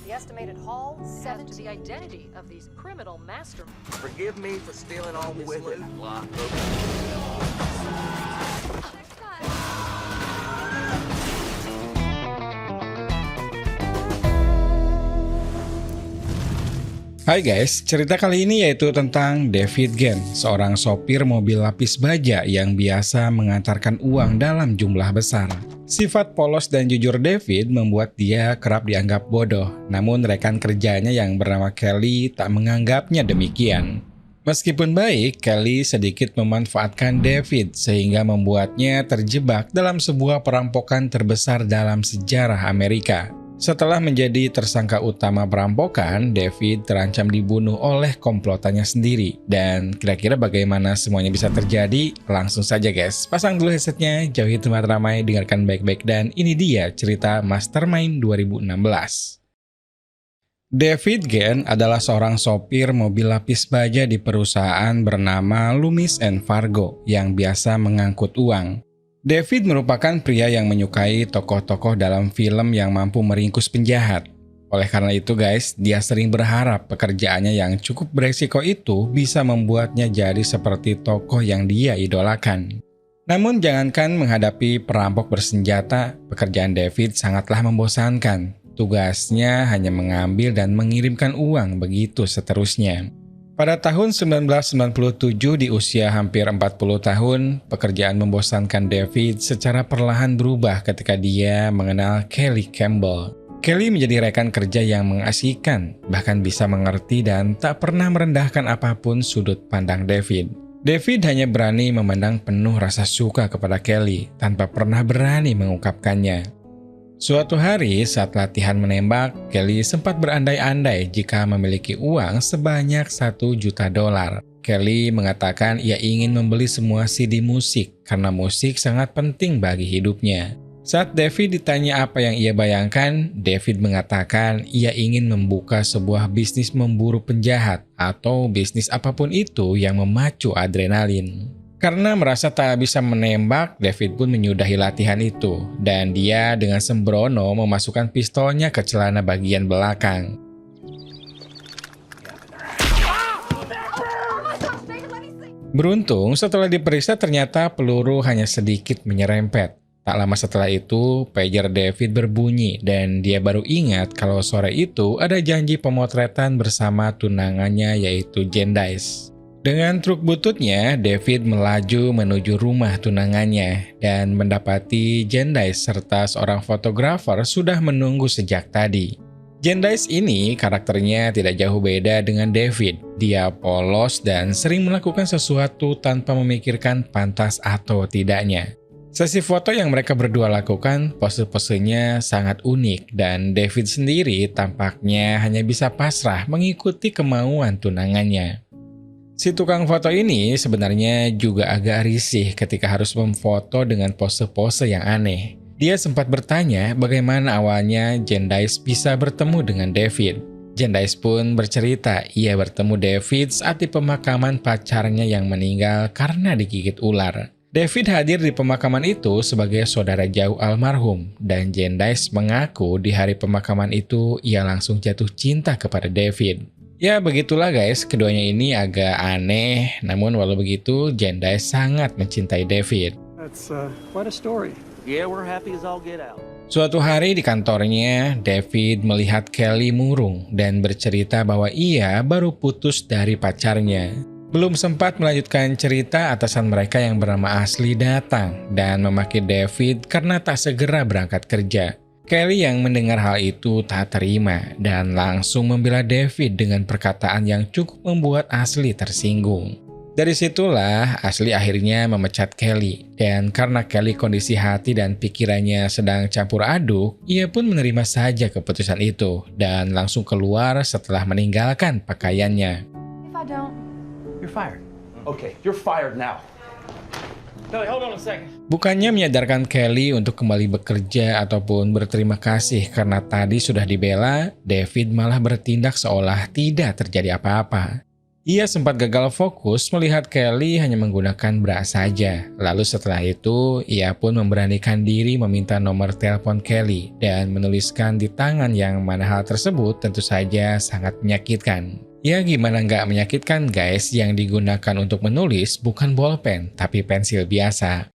The estimated haul, As to 17. the identity of these criminal masterminds. Forgive me for stealing on with it. Hai guys, cerita kali ini yaitu tentang David Genn, seorang sopir mobil lapis baja yang biasa mengantarkan uang dalam jumlah besar. Sifat polos dan jujur David membuat dia kerap dianggap bodoh, namun rekan kerjanya yang bernama Kelly tak menganggapnya demikian. Meskipun baik, Kelly sedikit memanfaatkan David sehingga membuatnya terjebak dalam sebuah perampokan terbesar dalam sejarah Amerika. Setelah menjadi tersangka utama perampokan, David terancam dibunuh oleh komplotannya sendiri. Dan kira-kira bagaimana semuanya bisa terjadi? Langsung saja guys, pasang dulu headsetnya, jauhi tempat ramai, dengarkan baik-baik, dan ini dia cerita Mastermind 2016. David Genn adalah seorang sopir mobil lapis baja di perusahaan bernama Loomis & Fargo yang biasa mengangkut uang. David merupakan pria yang menyukai tokoh-tokoh dalam film yang mampu meringkus penjahat. Oleh karena itu guys, dia sering berharap pekerjaannya yang cukup beresiko itu bisa membuatnya jadi seperti tokoh yang dia idolakan. Namun jangankan menghadapi perampok bersenjata, pekerjaan David sangatlah membosankan. Tugasnya hanya mengambil dan mengirimkan uang, begitu seterusnya. Pada tahun 1997 di usia hampir 40 tahun, pekerjaan membosankan David secara perlahan berubah ketika dia mengenal Kelly Campbell. Kelly menjadi rekan kerja yang mengasihkan, bahkan bisa mengerti dan tak pernah merendahkan apapun sudut pandang David. David hanya berani memandang penuh rasa suka kepada Kelly, tanpa pernah berani mengungkapkannya. Suatu hari saat latihan menembak, Kelly sempat berandai-andai jika memiliki uang sebanyak $1 juta. Kelly mengatakan ia ingin membeli semua CD musik karena musik sangat penting bagi hidupnya. Saat David ditanya apa yang ia bayangkan, David mengatakan ia ingin membuka sebuah bisnis memburu penjahat atau bisnis apapun itu yang memacu adrenalin. Karena merasa tak bisa menembak, David pun menyudahi latihan itu, dan dia dengan sembrono memasukkan pistolnya ke celana bagian belakang. Beruntung, setelah diperiksa ternyata peluru hanya sedikit menyerempet. Tak lama setelah itu, pager David berbunyi, dan dia baru ingat kalau sore itu ada janji pemotretan bersama tunangannya yaitu Jendice. Dengan truk bututnya, David melaju menuju rumah tunangannya dan mendapati Jendice serta seorang fotografer sudah menunggu sejak tadi. Jendice ini karakternya tidak jauh beda dengan David. Dia polos dan sering melakukan sesuatu tanpa memikirkan pantas atau tidaknya. Sesi foto yang mereka berdua lakukan, pose-posenya sangat unik dan David sendiri tampaknya hanya bisa pasrah mengikuti kemauan tunangannya. Si tukang foto ini sebenarnya juga agak risih ketika harus memfoto dengan pose-pose yang aneh. Dia sempat bertanya bagaimana awalnya Jendice bisa bertemu dengan David. Jendice pun bercerita ia bertemu David saat di pemakaman pacarnya yang meninggal karena digigit ular. David hadir di pemakaman itu sebagai saudara jauh almarhum dan Jendice mengaku di hari pemakaman itu ia langsung jatuh cinta kepada David. Ya begitulah guys, keduanya ini agak aneh, namun walau begitu Jendice sangat mencintai David. That's quite a story. Yeah, we're happy as all get out. Suatu hari di kantornya, David melihat Kelly murung dan bercerita bahwa ia baru putus dari pacarnya. Belum sempat melanjutkan cerita, atasan mereka yang bernama Ashley datang dan memaki David karena tak segera berangkat kerja. Kelly yang mendengar hal itu tak terima dan langsung membela David dengan perkataan yang cukup membuat Ashley tersinggung. Dari situlah Ashley akhirnya memecat Kelly, dan karena Kelly kondisi hati dan pikirannya sedang campur aduk, ia pun menerima saja keputusan itu dan langsung keluar setelah meninggalkan pakaiannya. If I don't, You're fired. Okay, you're fired now. Kelly, hold on a second. Bukannya menyadarkan Kelly untuk kembali bekerja ataupun berterima kasih karena tadi sudah dibela, David malah bertindak seolah tidak terjadi apa-apa. Ia sempat gagal fokus melihat Kelly hanya menggunakan bra saja. Lalu setelah itu, ia pun memberanikan diri meminta nomor telepon Kelly dan menuliskan di tangan yang mana hal tersebut tentu saja sangat menyakitkan. Ya gimana nggak menyakitkan guys, yang digunakan untuk menulis bukan bolpen tapi pensil biasa.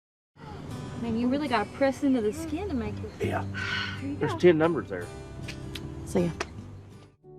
Man, you really gotta press into the skin to make it. Yeah. Here you There's go. 10 numbers there. See ya.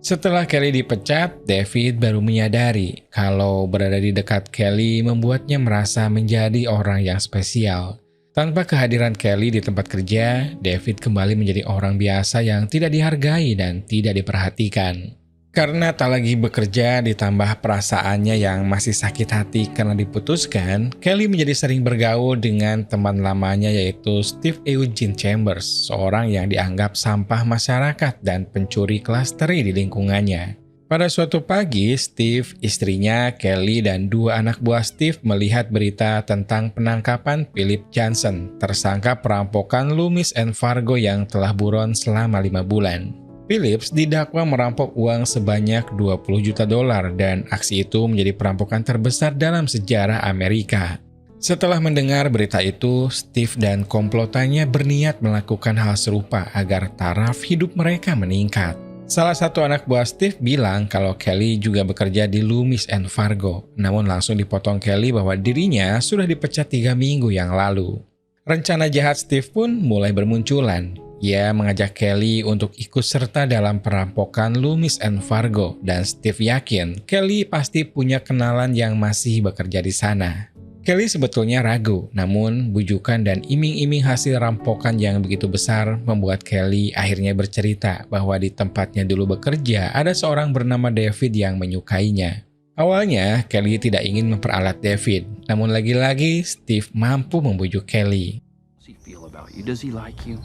Setelah Kelly dipecat, David baru menyadari kalau berada di dekat Kelly membuatnya merasa menjadi orang yang spesial. Tanpa kehadiran Kelly di tempat kerja, David kembali menjadi orang biasa yang tidak dihargai dan tidak diperhatikan. Karena tak lagi bekerja ditambah perasaannya yang masih sakit hati karena diputuskan, Kelly menjadi sering bergaul dengan teman lamanya yaitu Steve Eugene Chambers, seorang yang dianggap sampah masyarakat dan pencuri kelas teri di lingkungannya. Pada suatu pagi, Steve, istrinya, Kelly, dan dua anak buah Steve melihat berita tentang penangkapan Philip Johnson, tersangka perampokan Loomis and Fargo yang telah buron selama 5 bulan. Phillips didakwa merampok uang sebanyak $20 juta dan aksi itu menjadi perampokan terbesar dalam sejarah Amerika. Setelah mendengar berita itu, Steve dan komplotannya berniat melakukan hal serupa agar taraf hidup mereka meningkat. Salah satu anak buah Steve bilang kalau Kelly juga bekerja di Loomis and Fargo, namun langsung dipotong Kelly bahwa dirinya sudah dipecat 3 minggu yang lalu. Rencana jahat Steve pun mulai bermunculan. Ia mengajak Kelly untuk ikut serta dalam perampokan Loomis and Fargo dan Steve yakin Kelly pasti punya kenalan yang masih bekerja di sana. Kelly sebetulnya ragu, namun bujukan dan iming-iming hasil rampokan yang begitu besar membuat Kelly akhirnya bercerita bahwa di tempatnya dulu bekerja ada seorang bernama David yang menyukainya. Awalnya, Kelly tidak ingin memperalat David, namun lagi-lagi Steve mampu membujuk Kelly. Does he feel about you? Does he like you?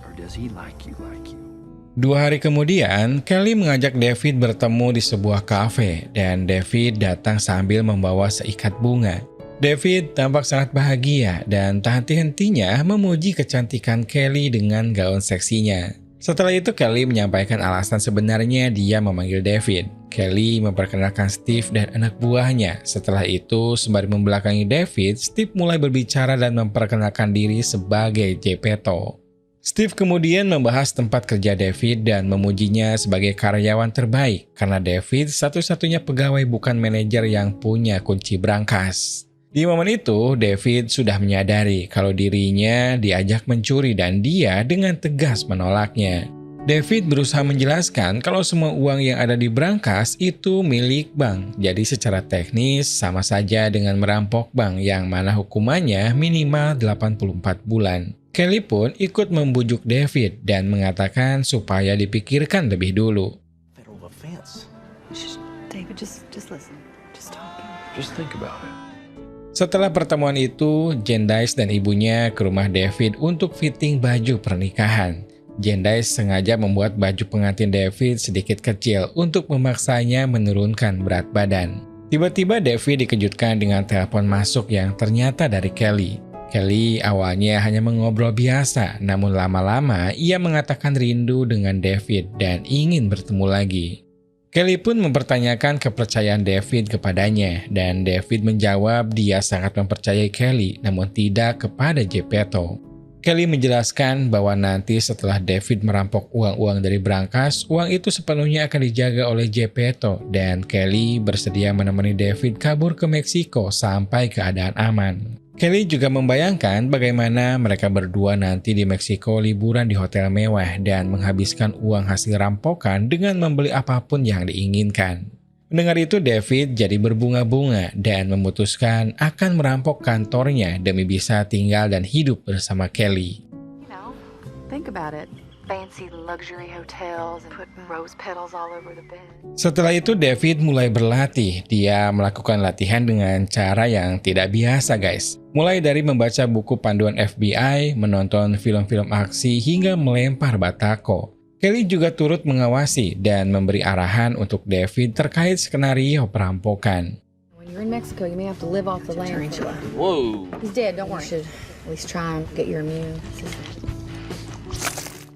Or does he like you? 2 hari kemudian, Kelly mengajak David bertemu di sebuah kafe dan David datang sambil membawa seikat bunga. David tampak sangat bahagia dan tak henti-hentinya memuji kecantikan Kelly dengan gaun seksinya. Setelah itu Kelly menyampaikan alasan sebenarnya dia memanggil David. Kelly memperkenalkan Steve dan anak buahnya. Setelah itu, sembari membelakangi David, Steve mulai berbicara dan memperkenalkan diri sebagai Gepetto. Steve kemudian membahas tempat kerja David dan memujinya sebagai karyawan terbaik karena David satu-satunya pegawai bukan manajer yang punya kunci brankas. Di momen itu, David sudah menyadari kalau dirinya diajak mencuri dan dia dengan tegas menolaknya. David berusaha menjelaskan kalau semua uang yang ada di brankas itu milik bank, jadi secara teknis sama saja dengan merampok bank yang mana hukumannya minimal 84 bulan. Kelly pun ikut membujuk David dan mengatakan supaya dipikirkan lebih dulu. Federal offense. David, just listen. Just talk. Just think about it. Setelah pertemuan itu, Jendice dan ibunya ke rumah David untuk fitting baju pernikahan. Jendice sengaja membuat baju pengantin David sedikit kecil untuk memaksanya menurunkan berat badan. Tiba-tiba David dikejutkan dengan telepon masuk yang ternyata dari Kelly. Kelly awalnya hanya mengobrol biasa, namun lama-lama ia mengatakan rindu dengan David dan ingin bertemu lagi. Kelly pun mempertanyakan kepercayaan David kepadanya, dan David menjawab dia sangat mempercayai Kelly, namun tidak kepada Gepetto. Kelly menjelaskan bahwa nanti setelah David merampok uang-uang dari brankas, uang itu sepenuhnya akan dijaga oleh Gepetto, dan Kelly bersedia menemani David kabur ke Meksiko sampai keadaan aman. Kelly juga membayangkan bagaimana mereka berdua nanti di Meksiko liburan di hotel mewah dan menghabiskan uang hasil rampokan dengan membeli apapun yang diinginkan. Mendengar itu David jadi berbunga-bunga dan memutuskan akan merampok kantornya demi bisa tinggal dan hidup bersama Kelly. You know, think about it. Fancy luxury hotels and putting rose petals all over the bed. Setelah itu David mulai berlatih. Dia melakukan latihan dengan cara yang tidak biasa guys. Mulai dari membaca buku panduan FBI, menonton film-film aksi hingga melempar batako. Kelly juga turut mengawasi dan memberi arahan untuk David terkait skenario perampokan. When you're in Mexico, you may have to live off the land. Whoa. He's dead, don't worry. You should at least try and get your immune system.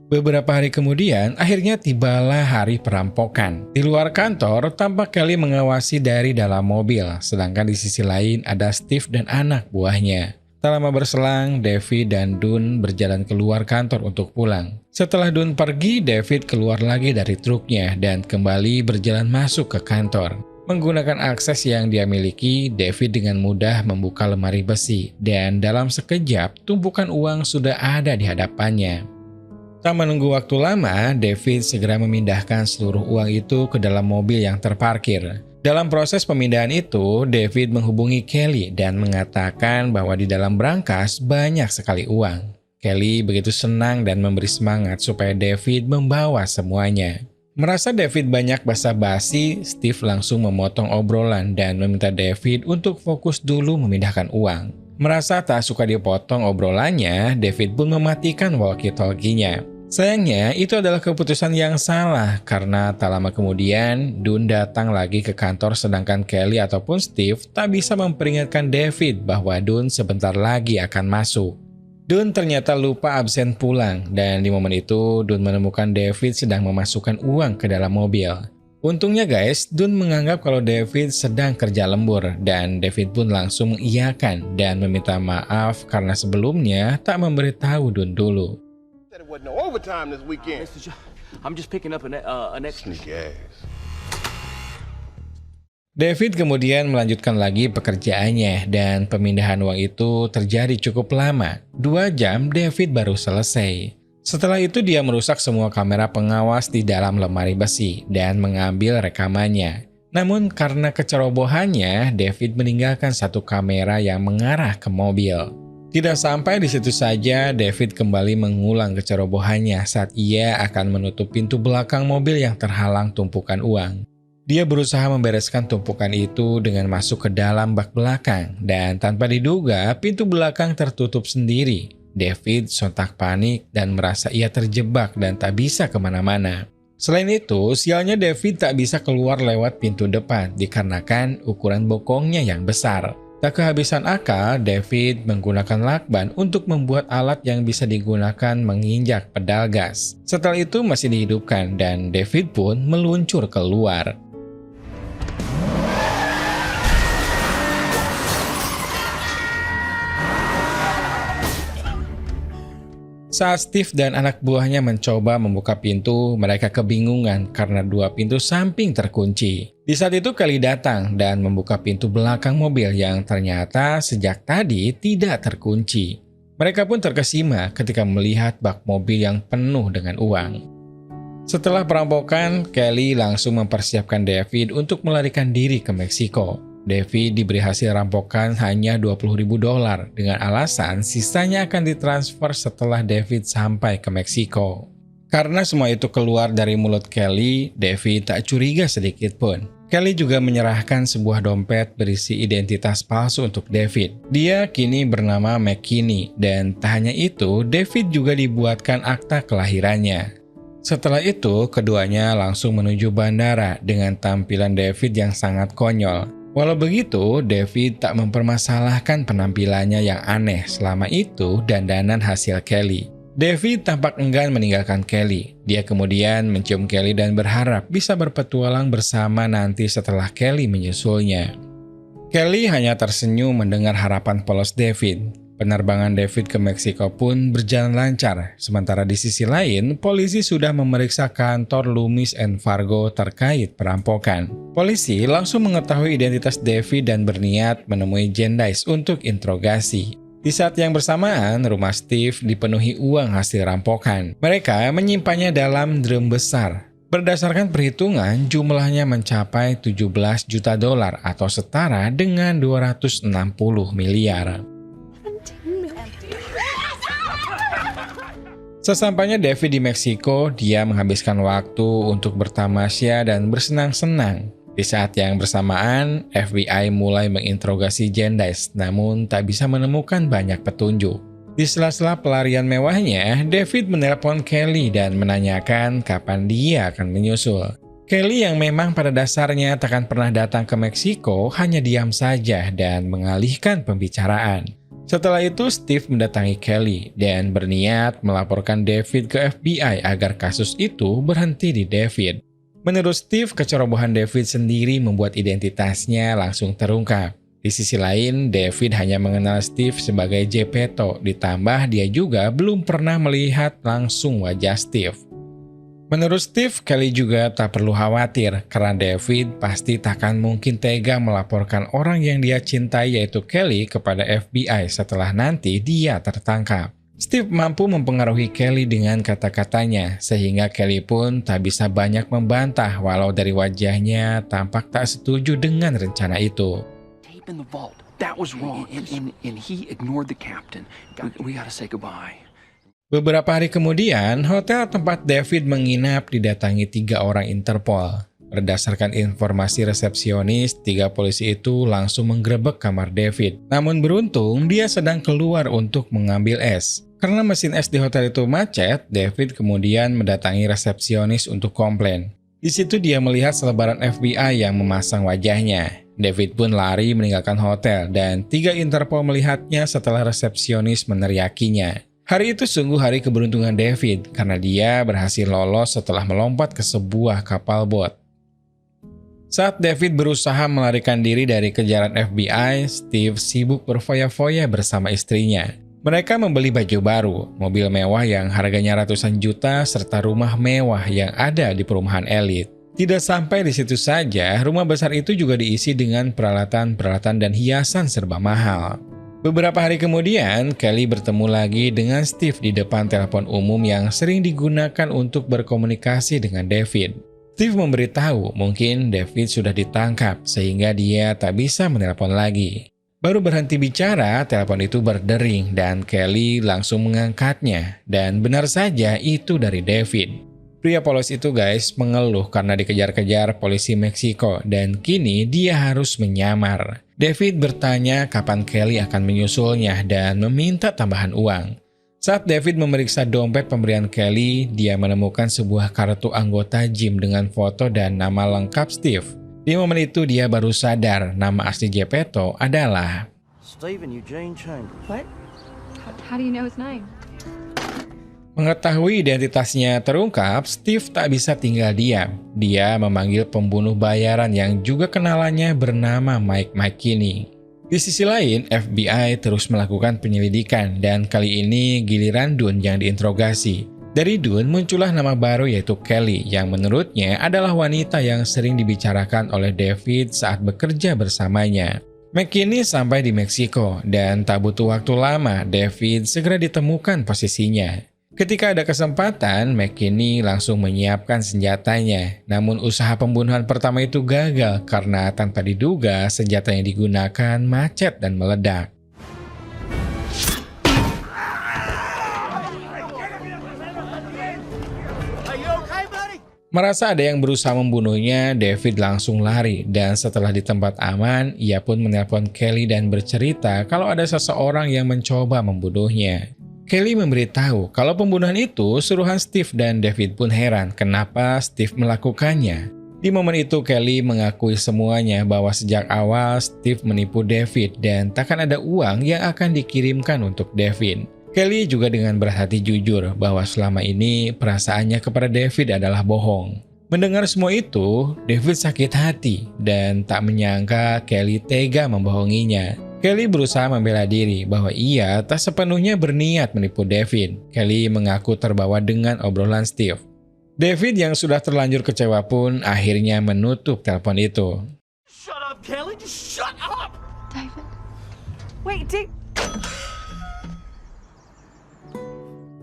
Beberapa hari kemudian, akhirnya tibalah hari perampokan. Di luar kantor, tampak Kelly mengawasi dari dalam mobil, sedangkan di sisi lain ada Steve dan anak buahnya. Tak lama berselang, David dan Dunn berjalan keluar kantor untuk pulang. Setelah Dunn pergi, David keluar lagi dari truknya dan kembali berjalan masuk ke kantor. Menggunakan akses yang dia miliki, David dengan mudah membuka lemari besi, dan dalam sekejap, tumpukan uang sudah ada di hadapannya. Tak menunggu waktu lama, David segera memindahkan seluruh uang itu ke dalam mobil yang terparkir. Dalam proses pemindahan itu, David menghubungi Kelly dan mengatakan bahwa di dalam brankas banyak sekali uang. Kelly begitu senang dan memberi semangat supaya David membawa semuanya. Merasa David banyak basa-basi, Steve langsung memotong obrolan dan meminta David untuk fokus dulu memindahkan uang. Merasa tak suka dipotong obrolannya, David pun mematikan walkie-talkie-nya. Sayangnya, itu adalah keputusan yang salah karena tak lama kemudian, Dunn datang lagi ke kantor sedangkan Kelly ataupun Steve tak bisa memperingatkan David bahwa Dunn sebentar lagi akan masuk. Dunn ternyata lupa absen pulang dan di momen itu Dunn menemukan David sedang memasukkan uang ke dalam mobil. Untungnya guys, Dunn menganggap kalau David sedang kerja lembur dan David pun langsung mengiyakan dan meminta maaf karena sebelumnya tak memberitahu Dunn dulu. Said it wasn't no overtime this weekend. I'm just picking up an extra. Sneak ass. David kemudian melanjutkan lagi pekerjaannya dan pemindahan uang itu terjadi cukup lama. 2 jam David baru selesai. Setelah itu dia merusak semua kamera pengawas di dalam lemari besi dan mengambil rekamannya. Namun karena kecerobohannya, David meninggalkan satu kamera yang mengarah ke mobil. Tidak sampai di situ saja, David kembali mengulang kecerobohannya saat ia akan menutup pintu belakang mobil yang terhalang tumpukan uang. Dia berusaha membereskan tumpukan itu dengan masuk ke dalam bak belakang dan tanpa diduga pintu belakang tertutup sendiri. David sontak panik dan merasa ia terjebak dan tak bisa kemana-mana. Selain itu, sialnya David tak bisa keluar lewat pintu depan dikarenakan ukuran bokongnya yang besar. Tak kehabisan akal, David menggunakan lakban untuk membuat alat yang bisa digunakan menginjak pedal gas. Setelah itu masih dihidupkan dan David pun meluncur keluar. Saat Steve dan anak buahnya mencoba membuka pintu, mereka kebingungan karena 2 pintu samping terkunci. Di saat itu Kelly datang dan membuka pintu belakang mobil yang ternyata sejak tadi tidak terkunci. Mereka pun terkesima ketika melihat bak mobil yang penuh dengan uang. Setelah perampokan, Kelly langsung mempersiapkan David untuk melarikan diri ke Meksiko. David diberi hasil rampokan hanya $20.000 dengan alasan sisanya akan ditransfer setelah David sampai ke Meksiko. Karena semua itu keluar dari mulut Kelly, David tak curiga sedikit pun. Kelly juga menyerahkan sebuah dompet berisi identitas palsu untuk David. Dia kini bernama McKinney dan tak hanya itu, David juga dibuatkan akta kelahirannya. Setelah itu, keduanya langsung menuju bandara dengan tampilan David yang sangat konyol. Walau begitu, David tak mempermasalahkan penampilannya yang aneh selama itu dandanan hasil Kelly. David tampak enggan meninggalkan Kelly. Dia kemudian mencium Kelly dan berharap bisa berpetualang bersama nanti setelah Kelly menyusulnya. Kelly hanya tersenyum mendengar harapan polos David. Penerbangan David ke Meksiko pun berjalan lancar, sementara di sisi lain, polisi sudah memeriksa kantor Loomis & Fargo terkait perampokan. Polisi langsung mengetahui identitas David dan berniat menemui Gendice untuk interogasi. Di saat yang bersamaan, rumah Steve dipenuhi uang hasil rampokan. Mereka menyimpannya dalam drum besar. Berdasarkan perhitungan, jumlahnya mencapai $17 juta atau setara dengan 260 miliar. Sesampainya David di Meksiko, dia menghabiskan waktu untuk bertamasya dan bersenang-senang. Di saat yang bersamaan, FBI mulai menginterogasi Gendice, namun tak bisa menemukan banyak petunjuk. Di sela-sela pelarian mewahnya, David menelpon Kelly dan menanyakan kapan dia akan menyusul. Kelly yang memang pada dasarnya takkan pernah datang ke Meksiko hanya diam saja dan mengalihkan pembicaraan. Setelah itu, Steve mendatangi Kelly dan berniat melaporkan David ke FBI agar kasus itu berhenti di David. Menurut Steve, kecerobohan David sendiri membuat identitasnya langsung terungkap. Di sisi lain, David hanya mengenal Steve sebagai Geppetto, ditambah dia juga belum pernah melihat langsung wajah Steve. Menurut Steve, Kelly juga tak perlu khawatir karena David pasti takkan mungkin tega melaporkan orang yang dia cintai yaitu Kelly kepada FBI setelah nanti dia tertangkap. Steve mampu mempengaruhi Kelly dengan kata-katanya sehingga Kelly pun tak bisa banyak membantah walau dari wajahnya tampak tak setuju dengan rencana itu. Tape in the vault. That was wrong. And he ignored the captain. We gotta say goodbye. Beberapa hari kemudian, hotel tempat David menginap didatangi 3 orang Interpol. Berdasarkan informasi resepsionis, 3 polisi itu langsung menggerebek kamar David. Namun beruntung, dia sedang keluar untuk mengambil es. Karena mesin es di hotel itu macet, David kemudian mendatangi resepsionis untuk komplain. Di situ dia melihat selebaran FBI yang memasang wajahnya. David pun lari meninggalkan hotel dan 3 Interpol melihatnya setelah resepsionis meneriakinya. Hari itu sungguh hari keberuntungan David karena dia berhasil lolos setelah melompat ke sebuah kapal bot. Saat David berusaha melarikan diri dari kejaran FBI, Steve sibuk berfoya-foya bersama istrinya. Mereka membeli baju baru, mobil mewah yang harganya ratusan juta, serta rumah mewah yang ada di perumahan elit. Tidak sampai di situ saja, rumah besar itu juga diisi dengan peralatan-peralatan dan hiasan serba mahal. Beberapa hari kemudian, Kelly bertemu lagi dengan Steve di depan telepon umum yang sering digunakan untuk berkomunikasi dengan David. Steve memberitahu mungkin David sudah ditangkap sehingga dia tak bisa menelpon lagi. Baru berhenti bicara, telepon itu berdering dan Kelly langsung mengangkatnya. Dan benar saja itu dari David. Pria polos itu guys mengeluh karena dikejar-kejar polisi Meksiko dan kini dia harus menyamar. David bertanya kapan Kelly akan menyusulnya dan meminta tambahan uang. Saat David memeriksa dompet pemberian Kelly, dia menemukan sebuah kartu anggota gym dengan foto dan nama lengkap Steve. Di momen itu dia baru sadar nama asli Geppetto adalah Stephen Eugene Chambers. What? How do you know his name? Mengetahui identitasnya terungkap, Steve tak bisa tinggal diam. Dia memanggil pembunuh bayaran yang juga kenalannya bernama Mike McKinney. Di sisi lain, FBI terus melakukan penyelidikan dan kali ini giliran Dunn yang diinterogasi. Dari Dunn muncullah nama baru yaitu Kelly yang menurutnya adalah wanita yang sering dibicarakan oleh David saat bekerja bersamanya. McKinney sampai di Meksiko dan tak butuh waktu lama David segera ditemukan posisinya. Ketika ada kesempatan, McKinney langsung menyiapkan senjatanya. Namun usaha pembunuhan pertama itu gagal karena tanpa diduga senjata yang digunakan macet dan meledak. Merasa ada yang berusaha membunuhnya, David langsung lari dan setelah di tempat aman, ia pun menelpon Kelly dan bercerita kalau ada seseorang yang mencoba membunuhnya. Kelly memberitahu kalau pembunuhan itu suruhan Steve dan David pun heran kenapa Steve melakukannya. Di momen itu Kelly mengakui semuanya bahwa sejak awal Steve menipu David dan takkan ada uang yang akan dikirimkan untuk David. Kelly juga dengan berhati jujur bahwa selama ini perasaannya kepada David adalah bohong. Mendengar semua itu, David sakit hati dan tak menyangka Kelly tega membohonginya. Kelly berusaha membela diri bahwa ia tak sepenuhnya berniat menipu David. Kelly mengaku terbawa dengan obrolan Steve. David yang sudah terlanjur kecewa pun akhirnya menutup telepon itu. Shut up, Kelly. Just shut up. David. Wait,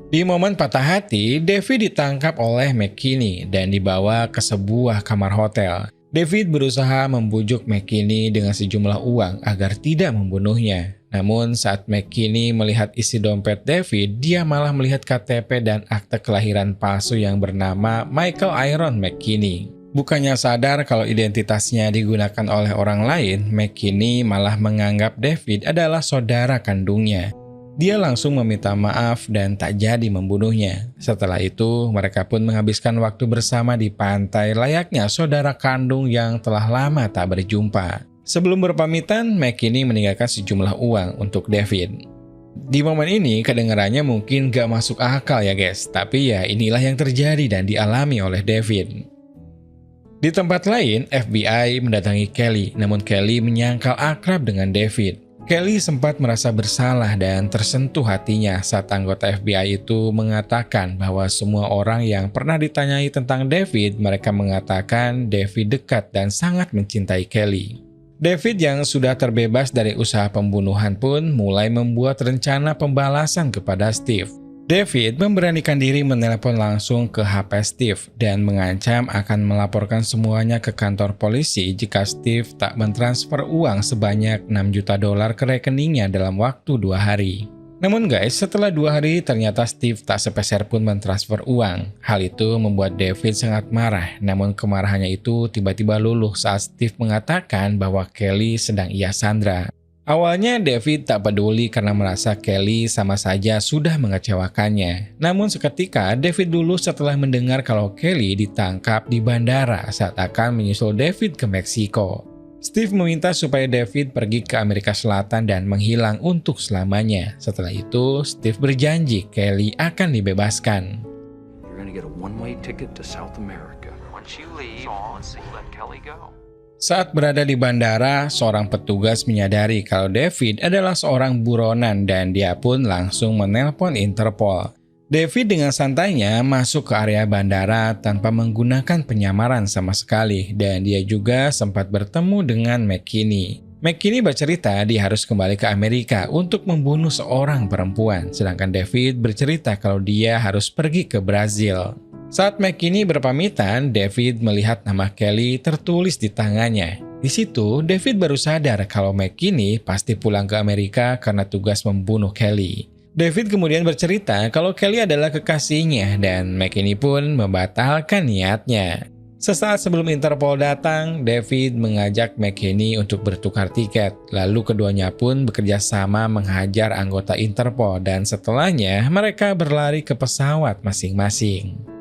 Di momen patah hati, David ditangkap oleh McKinney dan dibawa ke sebuah kamar hotel. David berusaha membujuk McKinney dengan sejumlah uang agar tidak membunuhnya. Namun saat McKinney melihat isi dompet David, dia malah melihat KTP dan akte kelahiran palsu yang bernama Michael Iron McKinney. Bukannya sadar kalau identitasnya digunakan oleh orang lain, McKinney malah menganggap David adalah saudara kandungnya. Dia langsung meminta maaf dan tak jadi membunuhnya. Setelah itu, mereka pun menghabiskan waktu bersama di pantai layaknya saudara kandung yang telah lama tak berjumpa. Sebelum berpamitan, McKinney meninggalkan sejumlah uang untuk David. Di momen ini kedengarannya mungkin gak masuk akal ya guys, tapi ya inilah yang terjadi dan dialami oleh David. Di tempat lain, FBI mendatangi Kelly, namun Kelly menyangkal akrab dengan David. Kelly sempat merasa bersalah dan tersentuh hatinya saat anggota FBI itu mengatakan bahwa semua orang yang pernah ditanyai tentang David, mereka mengatakan David dekat dan sangat mencintai Kelly. David yang sudah terbebas dari usaha pembunuhan pun mulai membuat rencana pembalasan kepada Steve. David memberanikan diri menelpon langsung ke HP Steve dan mengancam akan melaporkan semuanya ke kantor polisi jika Steve tak mentransfer uang sebanyak $6 juta ke rekeningnya dalam waktu 2 hari. Namun guys, setelah 2 hari ternyata Steve tak sepeser pun mentransfer uang. Hal itu membuat David sangat marah, namun kemarahannya itu tiba-tiba luluh saat Steve mengatakan bahwa Kelly sedang ia sandra. Awalnya David tak peduli karena merasa Kelly sama saja sudah mengecewakannya. Namun seketika David luluh setelah mendengar kalau Kelly ditangkap di bandara saat akan menyusul David ke Meksiko. Steve meminta supaya David pergi ke Amerika Selatan dan menghilang untuk selamanya. Setelah itu, Steve berjanji Kelly akan dibebaskan. You're gonna get a one-way ticket to South America. Once you leave, let Kelly go. Saat berada di bandara, seorang petugas menyadari kalau David adalah seorang buronan dan dia pun langsung menelpon Interpol. David dengan santainya masuk ke area bandara tanpa menggunakan penyamaran sama sekali dan dia juga sempat bertemu dengan McKinney. McKinney bercerita dia harus kembali ke Amerika untuk membunuh seorang perempuan, sedangkan David bercerita kalau dia harus pergi ke Brazil. Saat McKinney berpamitan, David melihat nama Kelly tertulis di tangannya. Di situ, David baru sadar kalau McKinney pasti pulang ke Amerika karena tugas membunuh Kelly. David kemudian bercerita kalau Kelly adalah kekasihnya dan McKinney pun membatalkan niatnya. Sesaat sebelum Interpol datang, David mengajak McKinney untuk bertukar tiket. Lalu keduanya pun bekerja sama menghajar anggota Interpol dan setelahnya mereka berlari ke pesawat masing-masing.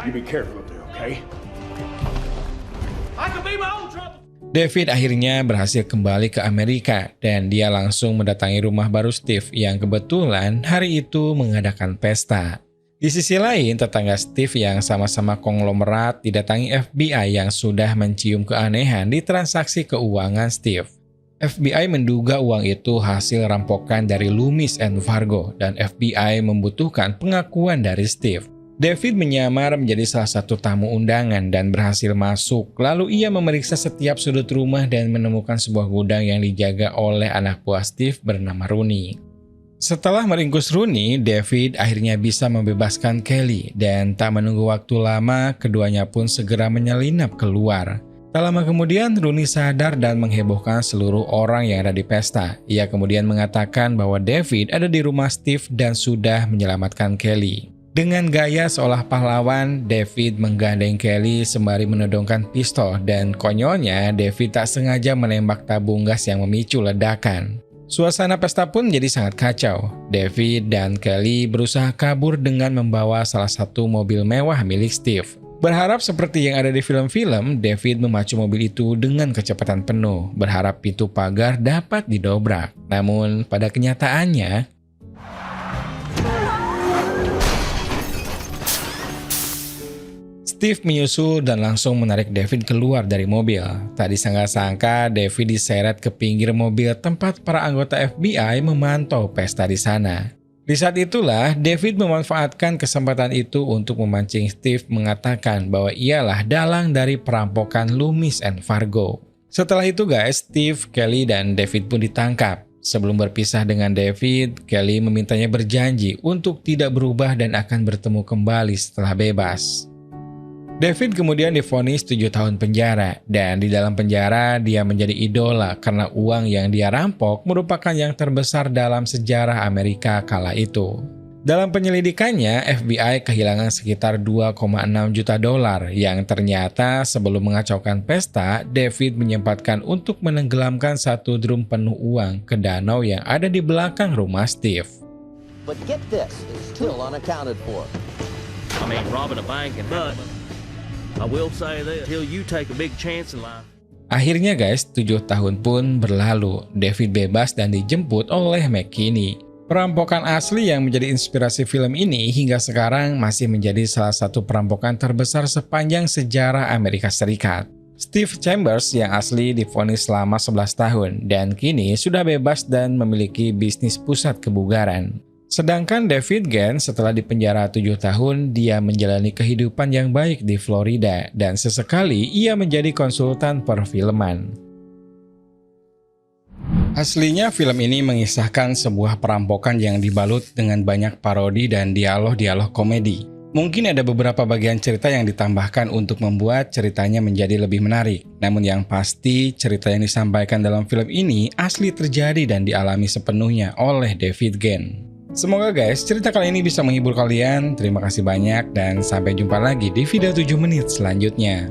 You be careful up there, okay? I can be my own trouble. David akhirnya berhasil kembali ke Amerika dan dia langsung mendatangi rumah baru Steve yang kebetulan hari itu mengadakan pesta. Di sisi lain, tetangga Steve yang sama-sama konglomerat didatangi FBI yang sudah mencium keanehan di transaksi keuangan Steve. FBI menduga uang itu hasil rampokan dari Loomis and Fargo dan FBI membutuhkan pengakuan dari Steve. David menyamar menjadi salah satu tamu undangan dan berhasil masuk. Lalu ia memeriksa setiap sudut rumah dan menemukan sebuah gudang yang dijaga oleh anak buah Steve bernama Rooney. Setelah meringkus Rooney, David akhirnya bisa membebaskan Kelly dan tak menunggu waktu lama, keduanya pun segera menyelinap keluar. Tak lama kemudian, Rooney sadar dan menghebohkan seluruh orang yang ada di pesta. Ia kemudian mengatakan bahwa David ada di rumah Steve dan sudah menyelamatkan Kelly. Dengan gaya seolah pahlawan, David menggandeng Kelly sembari menodongkan pistol dan konyolnya David tak sengaja menembak tabung gas yang memicu ledakan. Suasana pesta pun jadi sangat kacau. David dan Kelly berusaha kabur dengan membawa salah satu mobil mewah milik Steve. Berharap seperti yang ada di film-film, David memacu mobil itu dengan kecepatan penuh, berharap pintu pagar dapat didobrak. Namun pada kenyataannya, Steve menyusul dan langsung menarik David keluar dari mobil. Tak disangka-sangka, David diseret ke pinggir mobil tempat para anggota FBI memantau pesta di sana. Di saat itulah, David memanfaatkan kesempatan itu untuk memancing Steve mengatakan bahwa ialah dalang dari perampokan Loomis and Fargo. Setelah itu guys, Steve, Kelly, dan David pun ditangkap. Sebelum berpisah dengan David, Kelly memintanya berjanji untuk tidak berubah dan akan bertemu kembali setelah bebas. David kemudian divonis 7 tahun penjara dan di dalam penjara dia menjadi idola karena uang yang dia rampok merupakan yang terbesar dalam sejarah Amerika kala itu. Dalam penyelidikannya, FBI kehilangan sekitar $2,6 juta yang ternyata sebelum mengacaukan pesta, David menyempatkan untuk menenggelamkan satu drum penuh uang ke danau yang ada di belakang rumah Steve. But get this, it's still unaccounted for. I mean, robbing a bank and but I will say this, till you take a big chance in life. Akhirnya guys, 7 tahun pun berlalu. David bebas dan dijemput oleh McKinney. Perampokan asli yang menjadi inspirasi film ini hingga sekarang masih menjadi salah satu perampokan terbesar sepanjang sejarah Amerika Serikat. Steve Chambers yang asli divonis selama 11 tahun dan kini sudah bebas dan memiliki bisnis pusat kebugaran. Sedangkan David Gant setelah dipenjara 7 tahun, dia menjalani kehidupan yang baik di Florida dan sesekali ia menjadi konsultan perfilman. Aslinya film ini mengisahkan sebuah perampokan yang dibalut dengan banyak parodi dan dialog-dialog komedi. Mungkin ada beberapa bagian cerita yang ditambahkan untuk membuat ceritanya menjadi lebih menarik. Namun yang pasti, cerita yang disampaikan dalam film ini asli terjadi dan dialami sepenuhnya oleh David Gant. Semoga guys, cerita kali ini bisa menghibur kalian. Terima kasih banyak dan sampai jumpa lagi di video 7 menit selanjutnya.